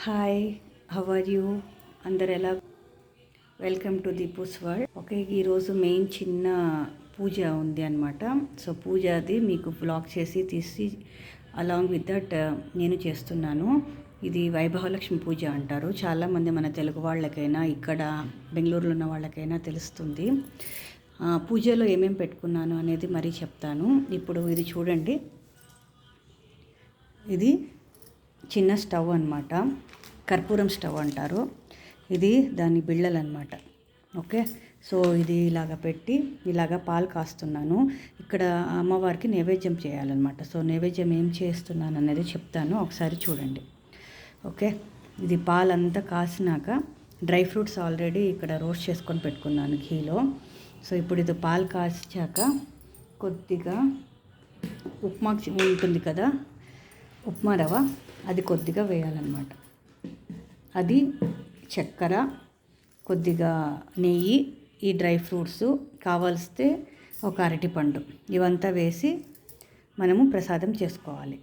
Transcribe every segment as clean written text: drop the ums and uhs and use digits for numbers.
Hi, how are you? అందరు ఎలా? Welcome to Deepu's world. Okay, ఈరోజు మెయిన్ చిన్న పూజ ఉంది అనమాట. సో పూజది మీకు వ్లాగ్ చేసి తీసి అలాంగ్ విత్ దట్ నేను చేస్తున్నాను. ఇది వైభవలక్ష్మి పూజ అంటారు. చాలామంది మన తెలుగు వాళ్ళకైనా ఇక్కడ బెంగళూరులో ఉన్న వాళ్ళకైనా తెలుస్తుంది. పూజలో ఏమేమి పెట్టుకున్నాను అనేది మరీ చెప్తాను. ఇప్పుడు ఇది చూడండి, ఇది చిన్న స్టవ్ అన్నమాట. కర్పూరం స్టవ్ అంటారు. ఇది దాని బిళ్ళలు అన్నమాట. ఓకే, సో ఇది ఇలాగ పెట్టి ఇలాగ పాలు కాస్తున్నాను. ఇక్కడ అమ్మవారికి నైవేద్యం చేయాలన్నమాట. సో నైవేద్యం ఏం చేస్తున్నాను అనేది చెప్తాను, ఒకసారి చూడండి. ఓకే, ఇది పాలంతా కాసినాక డ్రై ఫ్రూట్స్ ఆల్రెడీ ఇక్కడ రోస్ట్ చేసుకొని పెట్టుకున్నాను ఘీలో. సో ఇప్పుడు ఇది పాలు కాచాక కొద్దిగా ఉప్మా ఉంటుంది కదా, ఉప్మా రవ్వ, అది కొద్దిగా వేయాలన్నమాట. అది చక్కెర, కొద్దిగా నెయ్యి, ఈ డ్రై ఫ్రూట్స్, కావలిస్తే ఒక అరటిపండు, ఇవంతా వేసి మనము ప్రసాదం చేసుకోవాలి.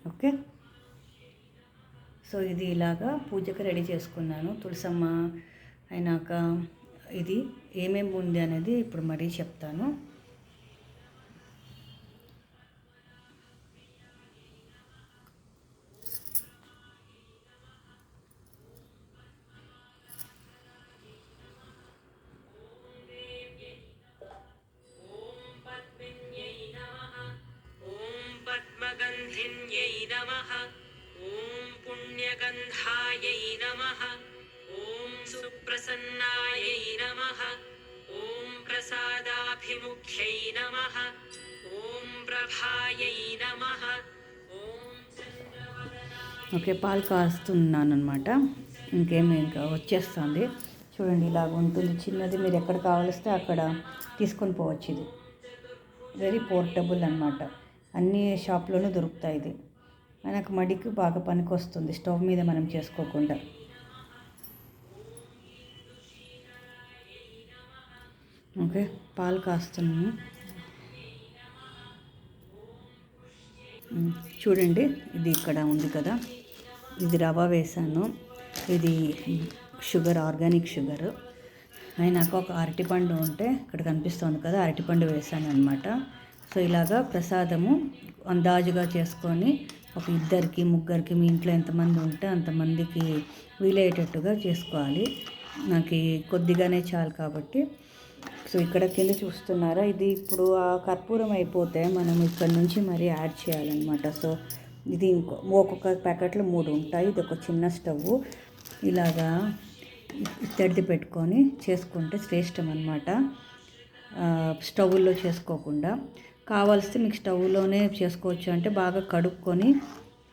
ఓకే, సో ఇది ఇలాగా పూజకి రెడీ చేసుకున్నాను. తులసమ్మ అయినాక ఇది ఏమేమి ఉంది అనేది ఇప్పుడు మరీ చెప్తాను. गन्धिन्यै नमः। ॐ पुण्यगन्धायै नमः। ॐ सुप्रसन्नायै नमः। ॐ प्रसादाभिमुख्यै नमः। ॐ प्रभायै नमः। ఓకే, పాలు కాస్తున్నాను అనమాట. ఇంకా వచ్చేస్తుంది చూడండి, ఇలాగ ఉంటుంది చిన్నది. మీరు ఎక్కడ కావలిస్తే అక్కడ తీసుకొని పోవచ్చు. ఇది వెరీ పోర్టబుల్ అనమాట. అన్ని షాప్లోనూ దొరుకుతాయి. ఇది మనకు మడికి బాగా పనికి వస్తుంది, స్టవ్ మీద మనం చేసుకోకుండా. ఓకే, పాలు కాస్తున్నాను. చూడండి, ఇది ఇక్కడ ఉంది కదా, ఇది రవ్వ వేసాను. ఇది షుగర్, ఆర్గానిక్ షుగర్. అయినాక ఒక అరటిపండు ఉంటే ఇక్కడ కనిపిస్తుంది కదా, అరటిపండు వేసాను అనమాట. సో ఇలాగా ప్రసాదము అందాజుగా చేసుకొని ఒక ఇద్దరికి ముగ్గురికి, మీ ఇంట్లో ఎంతమంది ఉంటే అంతమందికి వీలయ్యేటట్టుగా చేసుకోవాలి. నాకు కొద్దిగానే చాలు కాబట్టి. సో ఇక్కడ కింద చూస్తున్నారా, ఇది ఇప్పుడు ఆ కర్పూరం అయిపోతే మనం ఇక్కడ నుంచి మరీ యాడ్ చేయాలన్నమాట. సో ఇది ఒక్కొక్క ప్యాకెట్లో 3 ఉంటాయి. ఇది ఒక చిన్న స్టవ్, ఇలాగా ఇత్తడిది పెట్టుకొని చేసుకుంటే శ్రేష్టం అన్నమాట. స్టవ్లో చేసుకోకుండా. కావాల్సి మీకు స్టవ్లోనే చేసుకోవచ్చు అంటే బాగా కడుక్కొని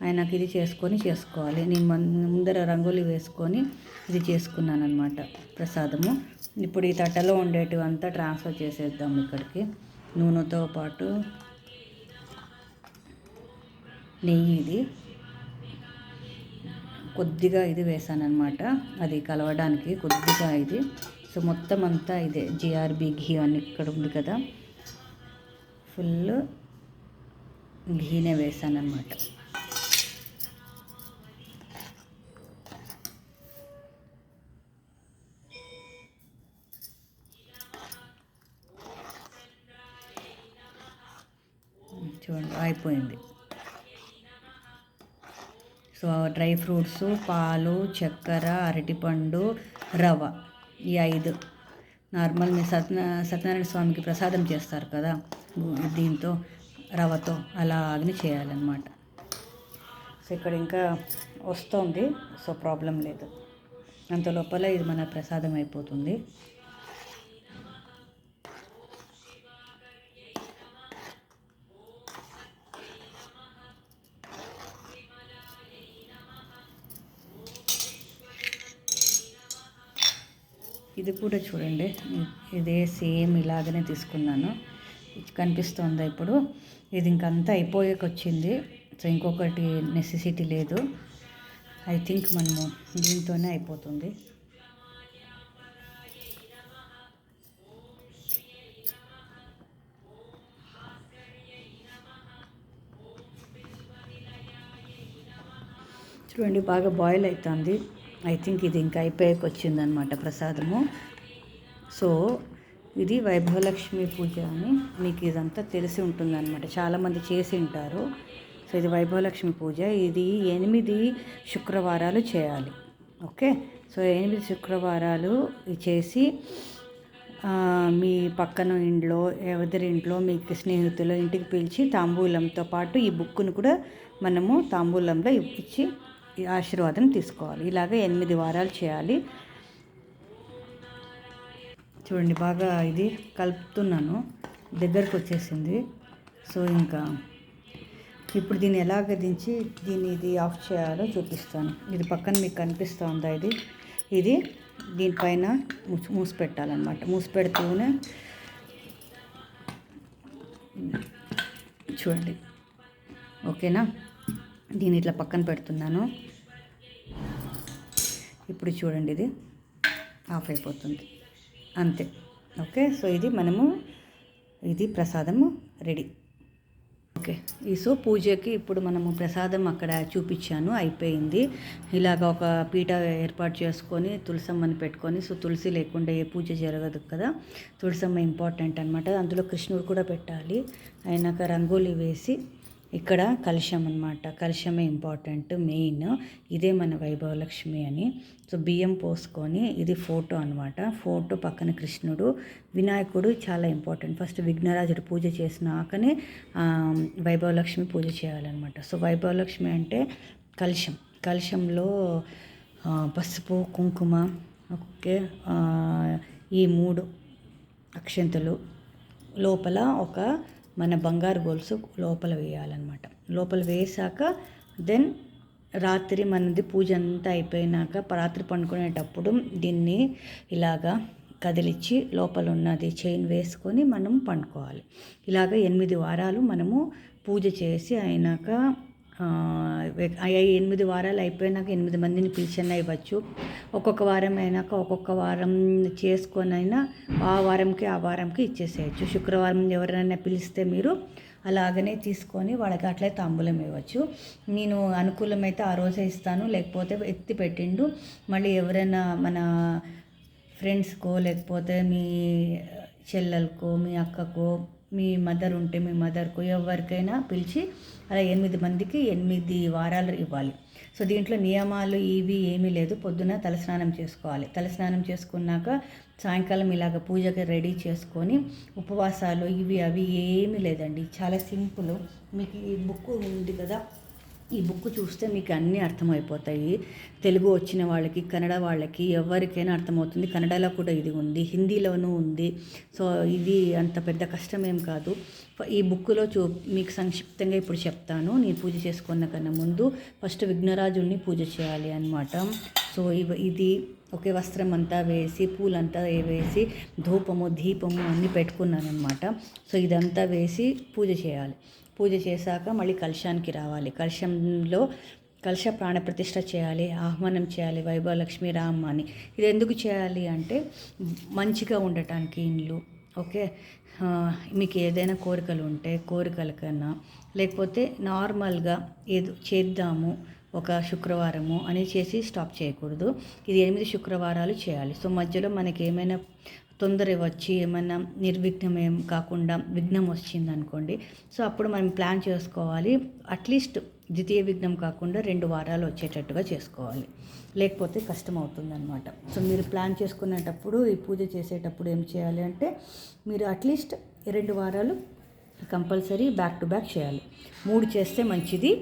ఆయనకి ఇది చేసుకోవాలి. నేను ముందర రంగోలి వేసుకొని ఇది చేసుకున్నాను అనమాట ప్రసాదము. ఇప్పుడు ఈ తట్టలో ఉండేటివంతా ట్రాన్స్ఫర్ చేసేద్దాం ఇక్కడికి. నూనెతో పాటు నెయ్యి, ఇది కొద్దిగా ఇది వేసాను అనమాట, అది కలవడానికి కొద్దిగా ఇది. సో మొత్తం అంతా ఇదే జిఆర్బి ఘీ అని ఇక్కడ ఉంది కదా, ఫుల్ ఘీనే వేసాను అనమాట. చూడండి అయిపోయింది. సో డ్రై ఫ్రూట్స్, పాలు, చక్కెర, అరటిపండు, రవ్వ, ఈ 5 నార్మల్ మీ సత్యనారాయణ స్వామికి ప్రసాదం చేస్తారు కదా దీంతో, రవ్వతో అలాగని చేయాలన్నమాట. సో ఇక్కడ ఇంకా వస్తుంది, సో ప్రాబ్లం లేదు. అంత లోపల ఇది మన ప్రసాదం అయిపోతుంది. ఇది కూడా చూడండి, ఇదే సేమ్ ఇలాగనే తీసుకున్నాను. కనిపిస్తుందా ఇప్పుడు? ఇది ఇంకంతా అయిపోయేకొచ్చింది. సో ఇంకొకటి నెసెసిటీ లేదు. ఐ థింక్ మనము దీంతోనే అయిపోతుంది. చూడండి బాగా బాయిల్ అవుతుంది. ఐ థింక్ ఇది ఇంకా అయిపోయాక వచ్చిందనమాట ప్రసాదము. సో ఇది వైభవలక్ష్మి పూజ అని మీకు ఇదంతా తెలిసి ఉంటుందన్నమాట, చాలామంది చేసి ఉంటారు. సో ఇది వైభవలక్ష్మి పూజ. ఇది 8 శుక్రవారాలు చేయాలి. ఓకే, సో 8 శుక్రవారాలు చేసి మీ పక్కన ఇంట్లో ఎవరి ఇంట్లో మీకు స్నేహితులు ఇంటికి పిలిచి తాంబూలంతో పాటు ఈ బుక్ను కూడా మనము తాంబూలంలో ఇచ్చి ఆశీర్వాదం తీసుకోవాలి. ఇలాగ 8 వారాలు చేయాలి. చూడండి బాగా ఇది కలుపుతున్నాను, దగ్గరకు వచ్చేసింది. సో ఇంకా ఇప్పుడు దీన్ని ఎలాగ దించి ఇది ఆఫ్ చేయాలో చూపిస్తాను. ఇది పక్కన మీకు కనిపిస్తూ ఉందా, ఇది దీనిపైన మూసి పెట్టాలన్నమాట. మూసి పెడుతూనే చూడండి, ఓకేనా. దీన్ని ఇట్లా పక్కన పెడుతున్నాను. ఇప్పుడు చూడండి ఇది ఆఫ్ అయిపోతుంది, అంతే. ఓకే, సో ఇది ప్రసాదము రెడీ. ఓకే, సో పూజకి ఇప్పుడు మనము ప్రసాదం అక్కడ చూపించాను, అయిపోయింది. ఇలాగ ఒక పీట ఏర్పాటు చేసుకొని తులసమ్మని పెట్టుకొని, సో తులసి లేకుండా ఏ పూజ జరగదు కదా, తులసమ్మ ఇంపార్టెంట్ అనమాట. అందులో కృష్ణుడు కూడా పెట్టాలి. అయినాక రంగోలి వేసి ఇక్కడ కలశం అనమాట, కలశమే ఇంపార్టెంట్ మెయిన్. ఇదే మన వైభవలక్ష్మి అని. సో బియ్యం పోసుకొని, ఇది ఫోటో అనమాట, ఫోటో పక్కన కృష్ణుడు, వినాయకుడు చాలా ఇంపార్టెంట్. ఫస్ట్ విఘ్నరాజుడు పూజ చేసినాకనే వైభవలక్ష్మి పూజ చేయాలన్నమాట. సో వైభవలక్ష్మి అంటే కలశంలో పసుపు కుంకుమ, ఓకే, ఈ 3 అక్షంతలు లోపల ఒక మన బంగారు గొలుసు లోపల వేయాలన్నమాట. లోపల వేసాక దెన్ రాత్రి మనది పూజ అంతా అయిపోయినాక రాత్రి పండుకునేటప్పుడు దీన్ని ఇలాగా కదిలిచ్చి లోపల ఉన్నది చైన్ వేసుకొని మనం పండుకోవాలి. ఇలాగ 8 వారాలు మనము పూజ చేసి అయినాక 8 వారాలు అయిపోయినాక 8 మందిని పిలిచైనా ఇవ్వచ్చు. ఒక్కొక్క వారం అయినాక ఒక్కొక్క వారం చేసుకొని అయినా ఆ వారంకి ఇచ్చేసేయచ్చు. శుక్రవారం ఎవరైనా పిలిస్తే మీరు అలాగనే తీసుకొని వాళ్ళకి అట్లే తాంబూలం ఇవ్వచ్చు. నేను అనుకూలమైతే ఆ రోజే ఇస్తాను, లేకపోతే ఎత్తి పెట్టిండు మళ్ళీ ఎవరైనా మన ఫ్రెండ్స్కో, లేకపోతే మీ చెల్లెలకో, మీ అక్కకో, మీ మదర్ ఉంటే మీ మదర్కు, ఎవరికైనా పిలిచి అలా 8 మందికి 8 వారాలు ఇవ్వాలి. సో దీంట్లో నియమాలు ఇవి ఏమీ లేదు. పొద్దున తలస్నానం చేసుకోవాలి. తలస్నానం చేసుకున్నాక సాయంకాలం ఇలాగ పూజకి రెడీ చేసుకొని ఉపవాసాలు అవి ఏమీ లేదండి, చాలా సింపుల్. మీకు ఈ బుక్ ఉంది కదా, ఈ బుక్ చూస్తే మీకు అన్నీ అర్థమైపోతాయి. తెలుగు వచ్చిన వాళ్ళకి, కన్నడ వాళ్ళకి, ఎవరికైనా అర్థమవుతుంది. కన్నడలో కూడా ఇది ఉంది, హిందీలోనూ ఉంది. సో ఇది అంత పెద్ద కష్టమేం కాదు. ఈ బుక్లో మీకు సంక్షిప్తంగా ఇప్పుడు చెప్తాను. నేను పూజ చేసుకున్న కన్నా ముందు ఫస్ట్ విఘ్నరాజుని పూజ చేయాలి అన్నమాట. సో ఇది ఒకే వస్త్రం అంతా వేసి, పూలంతా వేసి, ధూపము దీపము అన్నీ పెట్టుకున్నాను అనమాట. సో ఇదంతా వేసి పూజ చేయాలి. పూజ చేశాక మళ్ళీ కలశానికి రావాలి. కలశంలో కలశ ప్రాణప్రతిష్ఠ చేయాలి, ఆహ్వానం చేయాలి వైభవలక్ష్మి రామ్మ అని. ఇది ఎందుకు చేయాలి అంటే మంచిగా ఉండటానికి ఇల్లు. ఓకే, మీకు ఏదైనా కోరికలు ఉంటే కోరికల కన్నా, లేకపోతే నార్మల్గా ఏదో చేద్దాము ఒక శుక్రవారము అని చేసి స్టాప్ చేయకూడదు. ఇది 8 శుక్రవారాలు చేయాలి. సో మధ్యలో మనకి ఏమైనా తొందర వచ్చి ఏమైనా నిర్విఘ్నం ఏం కాకుండా విఘ్నం వచ్చిందనుకోండి, సో అప్పుడు మనం ప్లాన్ చేసుకోవాలి. అట్లీస్ట్ ద్వితీయ విఘ్నం కాకుండా 2 వారాలు వచ్చేటట్టుగా చేసుకోవాలి, లేకపోతే కష్టం అవుతుందన్నమాట. సో మీరు ప్లాన్ చేసుకునేటప్పుడు, ఈ పూజ చేసేటప్పుడు ఏం చేయాలి అంటే మీరు అట్లీస్ట్ 2 వారాలు కంపల్సరీ బ్యాక్ టు బ్యాక్ చేయాలి. 3 చేస్తే మంచిది.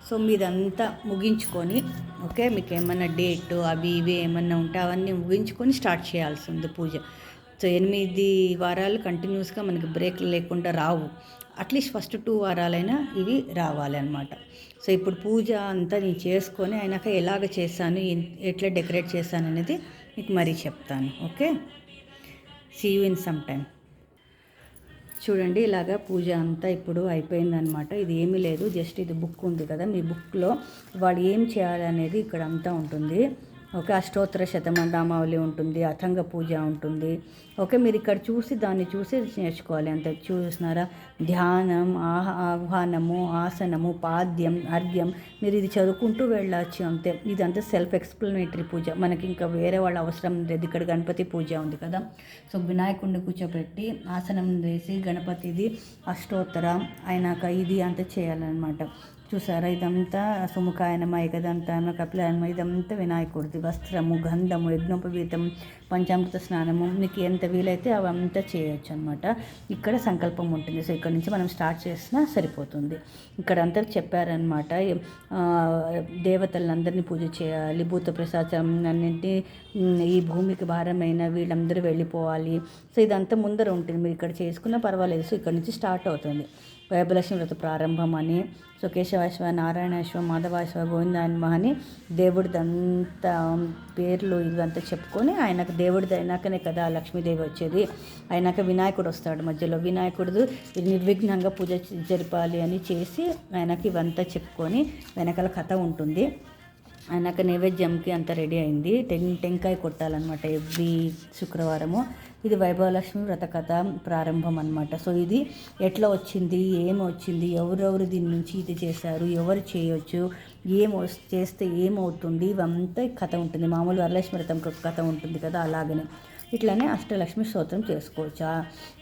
సో మీదంతా ముగించుకొని, ఓకే, మీకు ఏమన్నా డేట్ అవి ఇవి ఏమన్నా ఉంటే అవన్నీ ముగించుకొని స్టార్ట్ చేయాల్సి ఉంది పూజ. సో 8 వారాలు కంటిన్యూస్గా మనకి బ్రేక్ లేకుండా రావు. అట్లీస్ట్ ఫస్ట్ 2 వారాలైనా ఇవి రావాలి అన్నమాట. సో ఇప్పుడు పూజ అంతా నేను చేసుకొని అయినాక ఎలాగ చేశాను, ఎట్లా డెకరేట్ చేశాను అనేది మీకు మరీ చెప్తాను. Okay, see you in some time. చూడండి ఇలాగా పూజ అంతా ఇప్పుడు అయిపోయిందనమాట. ఇది ఏమీ లేదు, జస్ట్ ఇది బుక్ ఉంది కదా, మీ బుక్లో వాళ్ళు ఏం చేయాలనేది ఇక్కడ అంతా ఉంటుంది. ఓకే, అష్టోత్తర శతనామావళి ఉంటుంది, అథంగ పూజ ఉంటుంది. ఓకే, మీరు ఇక్కడ చూసి దాన్ని చూసి నేర్చుకోవాలి. అంతే, చూసినారా? ధ్యానం, ఆహ్వానము, ఆసనము, పాద్యం, అర్ఘ్యం, మీరు ఇది చదువుకుంటూ వెళ్ళచ్చు. అంతే, ఇదంతా సెల్ఫ్ ఎక్స్ప్లెనేటరీ పూజ. మనకి ఇంకా వేరే వాళ్ళ అవసరం లేదు. ఇక్కడ గణపతి పూజ ఉంది కదా, సో వినాయకుడిని కూర్చోబెట్టి ఆసనం వేసి గణపతిది అష్టోత్తర అయినాక ఇది అంతా చేయాలన్నమాట. చూసారా, ఇదంతా సుముఖాయనమ, ఏకదంతాయనమ, కపిలాయనమ, ఇదంతా వినాయకుడిది. వస్త్రము, గంధము, యజ్ఞోపవీతం, పంచామృత స్నానము, మీకు ఎంత వీలైతే అవంతా చేయొచ్చు అనమాట. ఇక్కడ సంకల్పం ఉంటుంది. సో ఇక్కడ నుంచి మనం స్టార్ట్ చేసినా సరిపోతుంది. ఇక్కడ అంతా చెప్పారనమాట. దేవతలందరినీ పూజ చేయాలి, భూత ప్రసాదం అన్నింటి, ఈ భూమికి భారమైన వీళ్ళందరూ వెళ్ళిపోవాలి. సో ఇదంతా ముందర ఉంటుంది, మీరు ఇక్కడ చేసుకున్నా పర్వాలేదు. సో ఇక్కడ నుంచి స్టార్ట్ అవుతుంది వైభలక్ష్మి వ్రత ప్రారంభం అని. సో కేశవాశ్వ, నారాయణాశ్వ, మాధవాశ్వ, గోవిందాన్మ అని దేవుడిదంతా పేర్లు ఇవంతా చెప్పుకొని, ఆయనకు దేవుడిది అయినాకనే కదా లక్ష్మీదేవి వచ్చేది. అయినాక వినాయకుడు వస్తాడు మధ్యలో. వినాయకుడు నిర్విఘ్నంగా పూజ జరపాలి అని చేసి ఆయనకి ఇవంతా చెప్పుకొని వెనకాల కథ ఉంటుంది. ఆయనక నైవేద్యంకి అంతా రెడీ అయింది. టెంకాయ కొట్టాలన్నమాట ఎవ్రీ శుక్రవారము. ఇది వైభవలక్ష్మి వ్రత కథ ప్రారంభం అనమాట. సో ఇది ఎట్లా వచ్చింది, ఏమి వచ్చింది, ఎవరెవరు దీని నుంచి ఇది చేశారు, ఎవరు చేయొచ్చు, చేస్తే ఏమవుతుంది, ఇవంతా కథ ఉంటుంది. మామూలు వరలక్ష్మి వ్రతం కథ ఉంటుంది కదా, అలాగనే ఇట్లానే అష్టలక్ష్మి స్తోత్రం చేసుకోవచ్చు.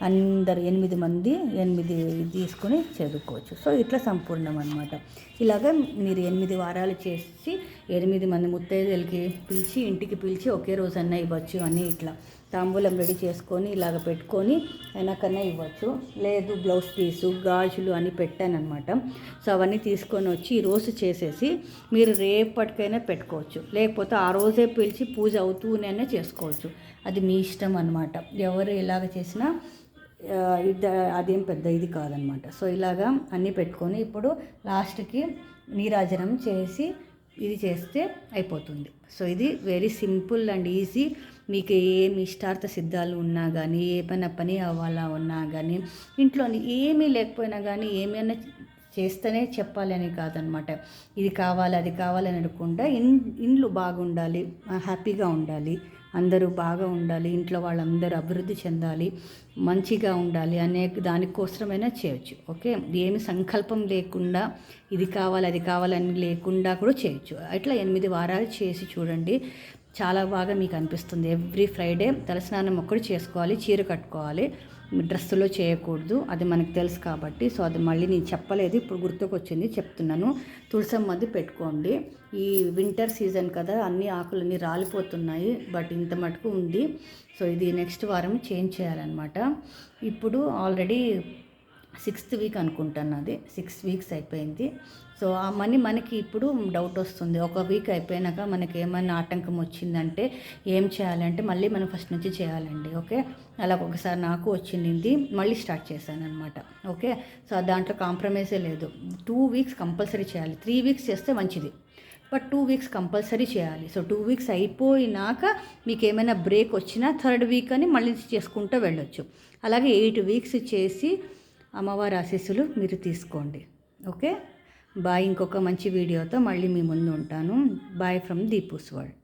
అందరు 8 మంది 8 తీసుకొని చదువుకోవచ్చు. సో ఇట్లా సంపూర్ణం అనమాట. ఇలాగ మీరు 8 వారాలు చేసి 8 మంది ముత్తైదులకి పిలిచి ఇంటికి పిలిచి ఒకే రోజన్నా ఇవ్వచ్చు అని ఇట్లా తాంబూలం రెడీ చేసుకొని ఇలాగ పెట్టుకొని అయినాకన్నా ఇవ్వచ్చు. లేదు బ్లౌజ్ పీసు, గాజులు అని పెట్టానమాట. సో అవన్నీ తీసుకొని వచ్చి ఈరోజు చేసేసి మీరు రేపటికైనా పెట్టుకోవచ్చు. లేకపోతే ఆ రోజే పిలిచి పూజ అవుతూనే చేసుకోవచ్చు. అది మీ ఇష్టం అనమాట. ఎవరు ఎలాగ చేసినా అదేం పెద్ద ఇది కాదనమాట. సో ఇలాగా అన్నీ పెట్టుకొని ఇప్పుడు లాస్ట్కి నీరాజనం చేసి ఇది చేస్తే అయిపోతుంది. సో ఇది వెరీ సింపుల్ అండ్ ఈజీ. మీకు ఏమి ఇష్టార్థ సిద్ధాలు ఉన్నా కానీ, ఏమైనా పని అవ్వాలా ఉన్నా కానీ, ఇంట్లోని ఏమీ లేకపోయినా కానీ ఏమైనా చేస్తేనే చెప్పాలి అని కాదనమాట. ఇది కావాలి అది కావాలని అనుకుంటా ఇండ్లు బాగుండాలి, హ్యాపీగా ఉండాలి, అందరూ బాగా ఉండాలి, ఇంట్లో వాళ్ళందరూ అభివృద్ధి చెందాలి, మంచిగా ఉండాలి అనే దానికోసమైనా చేయొచ్చు. ఓకే, ఏమి సంకల్పం లేకుండా ఇది కావాలి అది కావాలని లేకుండా కూడా చేయొచ్చు. ఇట్లా 8 వారాలు చేసి చూడండి, చాలా బాగా మీకు అనిపిస్తుంది. ఎవ్రీ ఫ్రైడే తలస్నానం ఒక్కటి చేసుకోవాలి, చీర కట్టుకోవాలి, డ్రెస్సులో చేయకూడదు, అది మనకు తెలుసు కాబట్టి. సో అది మళ్ళీ నేను చెప్పలేదు, ఇప్పుడు గుర్తుకొచ్చింది చెప్తున్నాను. తులసమ్మది పెట్టుకోండి. ఈ వింటర్ సీజన్ కదా, అన్ని ఆకులన్నీ రాలిపోతున్నాయి, బట్ ఇంత మటుకు ఉంది. సో ఇది నెక్స్ట్ వారం చేంజ్ చేయాలన్నమాట. ఇప్పుడు ఆల్రెడీ 6th వీక్ అనుకుంటాను, అది 6 వీక్స్ అయిపోయింది. సో ఆ మనకి ఇప్పుడు డౌట్ వస్తుంది, ఒక వీక్ అయిపోయినాక మనకి ఏమైనా ఆటంకం వచ్చిందంటే ఏం చేయాలంటే మళ్ళీ మనం ఫస్ట్ నుంచి చేయాలండి. ఓకే, అలా ఒకసారి నాకు వచ్చింది, మళ్ళీ స్టార్ట్ చేశాను అనమాట. ఓకే, సో దాంట్లో కాంప్రమైజే లేదు. 2 వీక్స్ కంపల్సరీ చేయాలి. 3 వీక్స్ చేస్తే మంచిది, బట్ 2 వీక్స్ కంపల్సరీ చేయాలి. సో 2 వీక్స్ అయిపోయినాక మీకు ఏమైనా బ్రేక్ వచ్చినా 3rd వీక్ అని మళ్ళీ చేసుకుంటూ వెళ్ళొచ్చు. అలాగే 8 వీక్స్ చేసి అమ్మవారి ఆశీస్సులు మీరు తీసుకోండి. Okay bye. ఇంకొక మంచి వీడియోతో మళ్ళీ మీ ముందు ఉంటాను. Bye from Deepu's world.